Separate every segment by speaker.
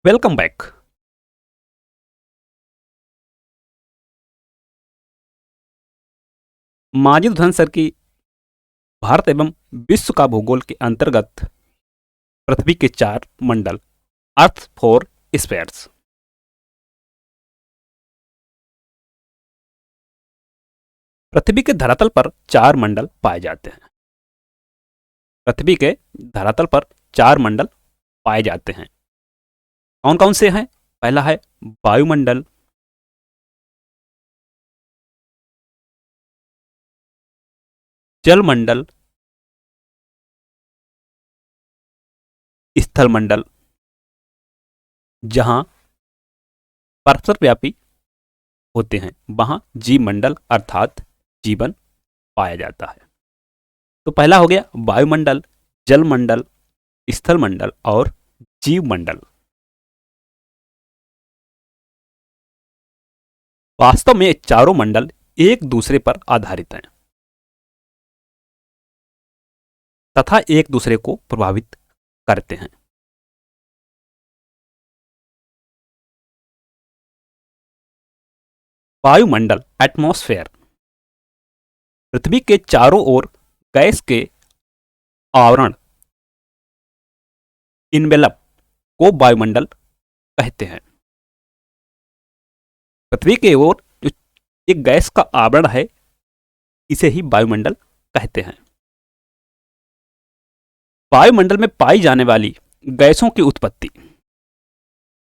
Speaker 1: Welcome back. Majid Hussain sir की भारत एवं विश्व का भूगोल के अंतर्गत पृथ्वी के चार मंडल, अर्थ फोर स्फीयर्स। पृथ्वी के धरातल पर चार मंडल पाए जाते हैं। पृथ्वी के धरातल पर चार मंडल पाए जाते हैं। कौन कौन से हैं? पहला है वायुमंडल, जलमंडल, स्थल मंडल, जहां परस्पर व्यापी होते हैं वहां जीव मंडल अर्थात जीवन पाया जाता है। तो पहला हो गया वायुमंडल, जलमंडल, स्थल मंडल और जीव मंडल। वास्तव में ये चारों मंडल एक दूसरे पर आधारित हैं तथा एक दूसरे को प्रभावित करते हैं। वायुमंडल एटमॉस्फेयर पृथ्वी के चारों ओर गैस के आवरण इनवेलप को वायुमंडल कहते हैं। पृथ्वी के ओर जो एक गैस का आवरण है इसे ही वायुमंडल कहते हैं। वायुमंडल में पाई जाने वाली गैसों की उत्पत्ति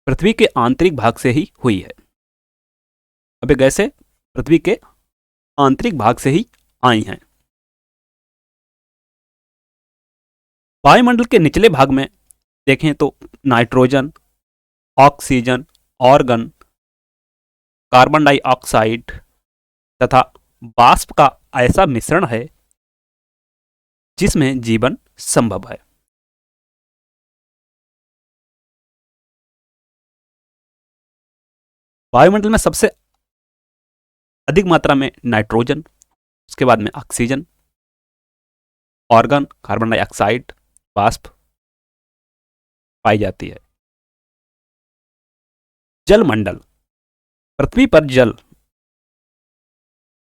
Speaker 1: पृथ्वी के आंतरिक भाग से ही हुई है। अब ये गैसें पृथ्वी के आंतरिक भाग से ही आई हैं। वायुमंडल के निचले भाग में देखें तो nitrogen, oxygen, organ, carbon dioxide तथा वाष्प का ऐसा मिश्रण है जिसमें जीवन संभव है। वायुमंडल में सबसे अधिक मात्रा में नाइट्रोजन, उसके बाद में ऑक्सीजन, ऑर्गन, कार्बन डाइऑक्साइड, वाष्प पाई जाती है। जलमंडल पृथ्वी पर जल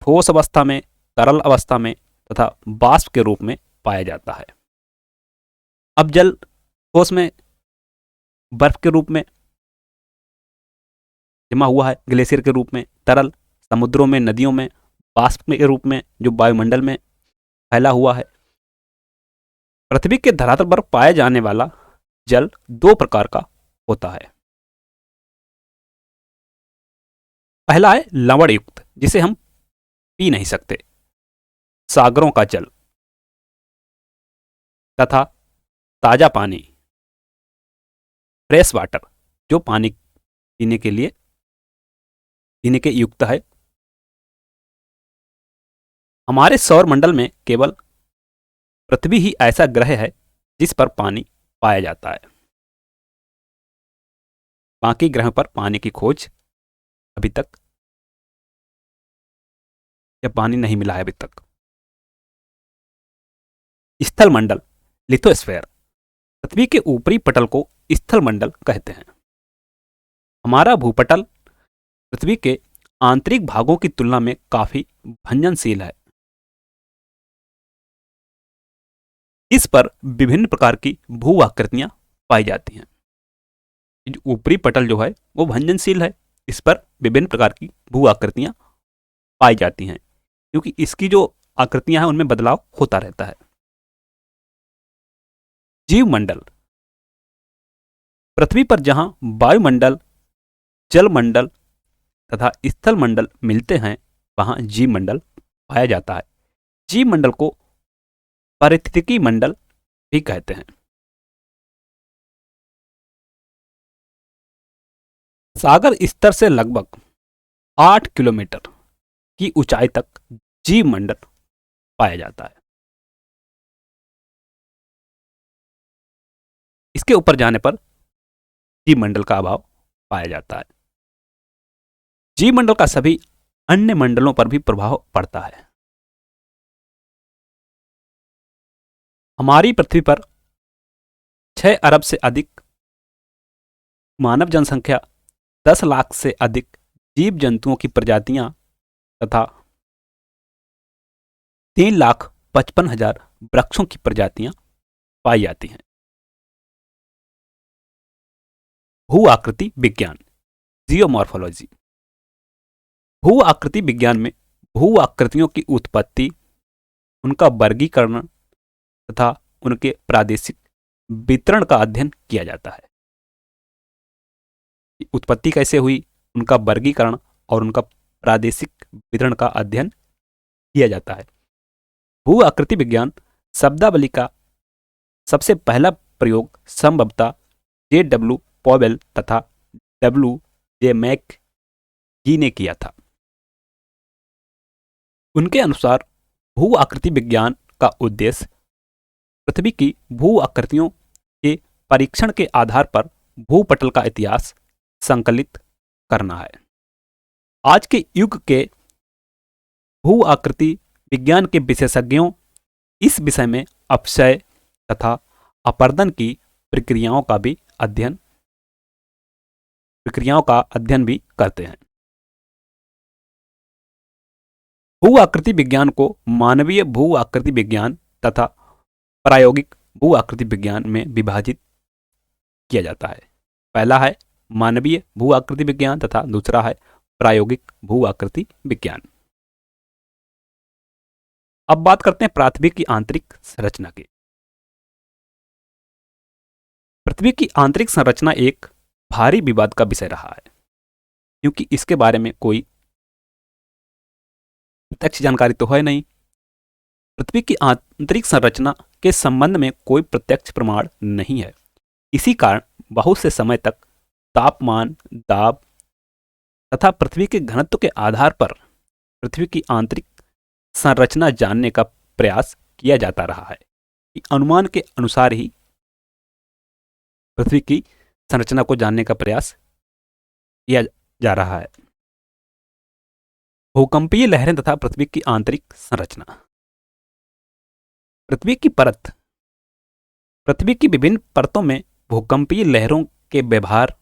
Speaker 1: ठोस अवस्था में, तरल अवस्था में तथा वाष्प के रूप में पाया जाता है। अब जल ठोस में बर्फ के रूप में जमा हुआ है, ग्लेशियर के रूप में, तरल समुद्रों में, नदियों में, वाष्प के रूप में जो वायुमंडल में फैला हुआ है। पृथ्वी के धरातल पर पाया जाने वाला जल दो प्रकार का होता है। पहला है लवण युक्त, जिसे हम पी नहीं सकते, सागरों का जल, तथा ताजा पानी, फ्रेश वाटर, जो पानी पीने के युक्त है। हमारे सौर मंडल में केवल पृथ्वी ही ऐसा ग्रह है जिस पर पानी पाया जाता है। बाकी ग्रहों पर पानी की खोज अभी तक या पानी नहीं मिला है अभी तक। स्थल मंडल लिथोस्फेयर पृथ्वी के ऊपरी पटल को स्थल मंडल कहते हैं। हमारा भूपटल पृथ्वी के आंतरिक भागों की तुलना में काफी भंजनशील है। इस पर विभिन्न प्रकार की भू आकृतियां पाई जाती हैं। ऊपरी पटल जो है वो भंजनशील है, इस पर विभिन्न प्रकार की भू आकृतियां पाई जाती हैं क्योंकि इसकी जो आकृतियां हैं उनमें बदलाव होता रहता है। जीव मंडल पृथ्वी पर जहां वायुमंडल, जलमंडल तथा स्थल मंडल मिलते हैं वहां जीव मंडल पाया जाता है। जीव मंडल को पारिस्थितिकी मंडल भी कहते हैं। सागर स्तर से लगभग 8 किलोमीटर की ऊंचाई तक जीव मंडल पाया जाता है। इसके ऊपर जाने पर जीव मंडल का अभाव पाया जाता है। जीव मंडल का सभी अन्य मंडलों पर भी प्रभाव पड़ता है। हमारी पृथ्वी पर 6 अरब से अधिक मानव जनसंख्या 10 लाख से अधिक जीव जंतुओं की प्रजातियां तथा 3,55,000 वृक्षों की प्रजातियां पाई जाती हैं। भू आकृति विज्ञान, जियोमॉर्फोलॉजी। भू आकृति विज्ञान में भू आकृतियों की उत्पत्ति, उनका वर्गीकरण तथा उनके प्रादेशिक वितरण का अध्ययन किया जाता है। उत्पत्ति कैसे हुई, उनका वर्गीकरण और उनका प्रादेशिक वितरण का अध्ययन किया जाता है। भू आकृति विज्ञान शब्दावली का सबसे पहला प्रयोग संभवतः J.W. पॉवेल तथा W.J. मैकगी ने किया था। उनके अनुसार भू आकृति विज्ञान का उद्देश्य पृथ्वी की भू आकृतियों के परीक्षण के आधार पर भूपटल का इतिहास संकलित करना है। आज के युग के भू आकृति विज्ञान के विशेषज्ञों इस विषय में अपक्षय तथा अपर्दन की प्रक्रियाओं का अध्ययन भी करते हैं। भू आकृति विज्ञान को मानवीय भू आकृति विज्ञान तथा प्रायोगिक भू आकृति विज्ञान में विभाजित किया जाता है। पहला है मानवीय भू आकृति विज्ञान तथा दूसरा है प्रायोगिक भू आकृति विज्ञान। अब बात करते हैं पृथ्वी की आंतरिक संरचना की। पृथ्वी की आंतरिक संरचना एक भारी विवाद का विषय रहा है, क्योंकि इसके बारे में कोई प्रत्यक्ष जानकारी तो है नहीं। पृथ्वी की आंतरिक संरचना के संबंध में कोई प्रत्यक्ष प्रमाण नहीं है। इसी कारण बहुत से समय तक तापमान, दाब तथा पृथ्वी के घनत्व के आधार पर पृथ्वी की आंतरिक संरचना जानने का प्रयास किया जाता रहा है कि अनुमान के अनुसार ही पृथ्वी की संरचना को जानने का प्रयास किया जा रहा है। भूकंपीय लहरें तथा पृथ्वी की आंतरिक संरचना। पृथ्वी की विभिन्न परतों में भूकंपीय लहरों के व्यवहार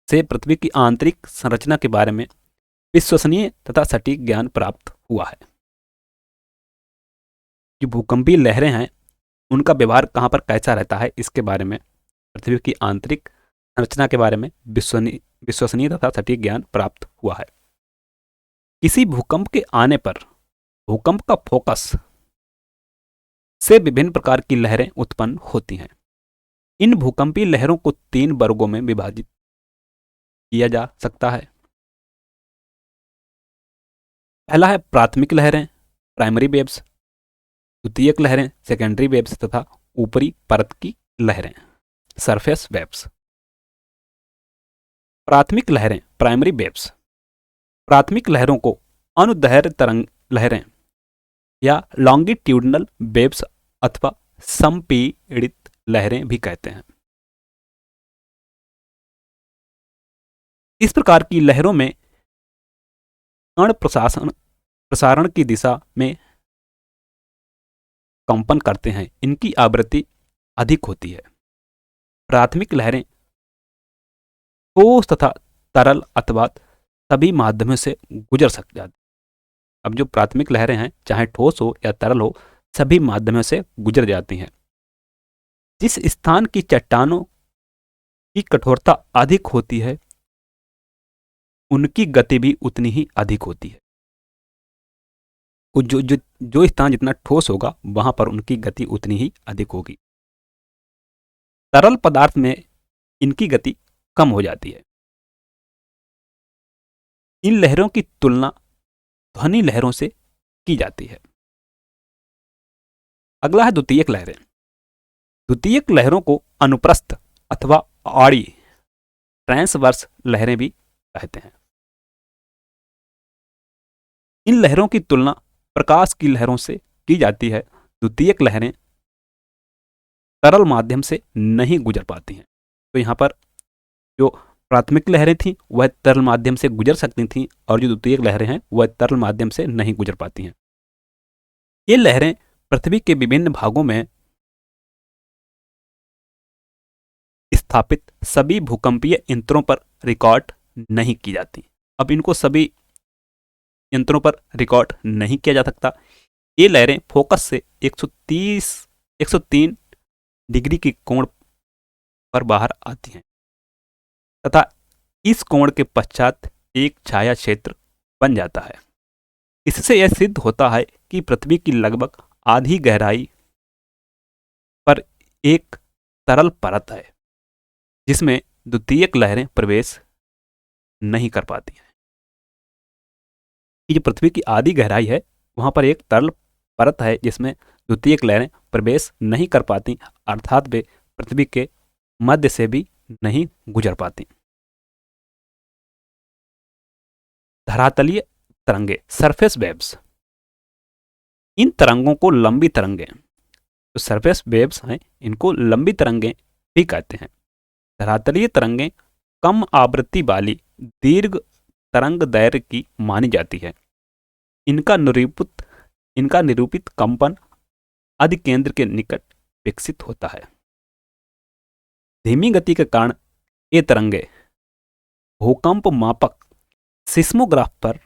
Speaker 1: से पृथ्वी की आंतरिक संरचना के बारे में विश्वसनीय तथा सटीक ज्ञान प्राप्त हुआ है। जो भूकंपीय लहरें हैं उनका व्यवहार कहाँ पर कैसा रहता है, इसके बारे में पृथ्वी की आंतरिक संरचना के बारे में विश्वसनीय तथा सटीक ज्ञान प्राप्त हुआ है। किसी भूकंप के आने पर भूकंप का फोकस से विभिन्न प्रकार की लहरें उत्पन्न होती हैं। इन भूकंपीय लहरों को 3 वर्गों में विभाजित किया जा सकता है। पहला है प्राथमिक लहरें, प्राइमरी वेव्स, द्वितीयक लहरें, सेकेंडरी वेव्स तथा ऊपरी परत की लहरें, सरफेस वेव्स। प्राथमिक लहरें, प्राइमरी वेव्स। प्राथमिक लहरों को अनुदैर्घ्य तरंग लहरें या लॉन्गिट्यूडनल वेव्स अथवा संपीड़ित लहरें भी कहते हैं। इस प्रकार की लहरों में कण प्रसारण की दिशा में कंपन करते हैं। इनकी आवृत्ति अधिक होती है। प्राथमिक लहरें ठोस तथा तरल अथवा सभी माध्यमों से गुजर सकती हैं। अब जो प्राथमिक लहरें हैं, चाहे ठोस हो या तरल हो, सभी माध्यमों से गुजर जाती हैं। जिस स्थान की चट्टानों की कठोरता अधिक होती है उनकी गति भी उतनी ही अधिक होती है। जो स्थान जितना ठोस होगा वहां पर उनकी गति उतनी ही अधिक होगी। तरल पदार्थ में इनकी गति कम हो जाती है। इन लहरों की तुलना ध्वनि लहरों से की जाती है। अगला है द्वितीयक लहरें। द्वितीयक लहरों को अनुप्रस्थ अथवा आड़ी ट्रांसवर्स लहरें भी कहते हैं। इन लहरों की तुलना प्रकाश की लहरों से की जाती है। द्वितीयक लहरें तरल माध्यम से नहीं गुजर पाती हैं। तो यहाँ पर जो प्राथमिक लहरें थीं वह तरल माध्यम से गुजर सकती थीं और जो द्वितीयक लहरें हैं वह तरल माध्यम से नहीं गुजर पाती हैं। ये लहरें पृथ्वी के विभिन्न भागों में स्थापित सभी भूकंपीय यंत्रों पर रिकॉर्ड नहीं की जाती। अब इनको सभी यंत्रों पर रिकॉर्ड नहीं किया जा सकता। ये लहरें फोकस से 103 डिग्री के कोण पर बाहर आती हैं तथा इस कोण के पश्चात एक छाया क्षेत्र बन जाता है। इससे यह सिद्ध होता है कि पृथ्वी की लगभग आधी गहराई पर एक तरल परत है जिसमें द्वितीयक लहरें प्रवेश नहीं कर पाती हैं। जो पृथ्वी की आधी गहराई है वहां पर एक तरल परत है जिसमें द्वितीयक लहरें प्रवेश नहीं कर पाती, अर्थात वे पृथ्वी के मध्य से भी नहीं गुजर पाती। धरातलीय तरंगे, सरफेस वेव्स, इन तरंगों को लंबी तरंगें, जो सरफेस वेव्स हैं इनको लंबी तरंगें भी कहते हैं। धरातलीय तरंगें कम आवृत्ति वाली दीर्घ तरंग दैर्घ्य की मानी जाती है। इनका निरूपित कंपन अधिकेंद्र के निकट विकसित होता है। धीमी गति के कारण ये तरंगे भूकंप मापक सिस्मोग्राफ पर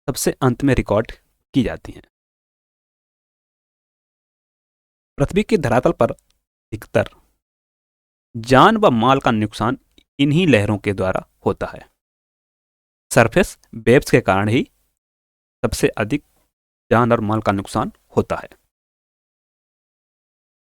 Speaker 1: सबसे अंत में रिकॉर्ड की जाती हैं। पृथ्वी के धरातल पर अधिकतर जान व माल का नुकसान इन्हीं लहरों के द्वारा होता है। सरफेस वेव्स के कारण ही सबसे अधिक जान और माल का नुकसान होता है।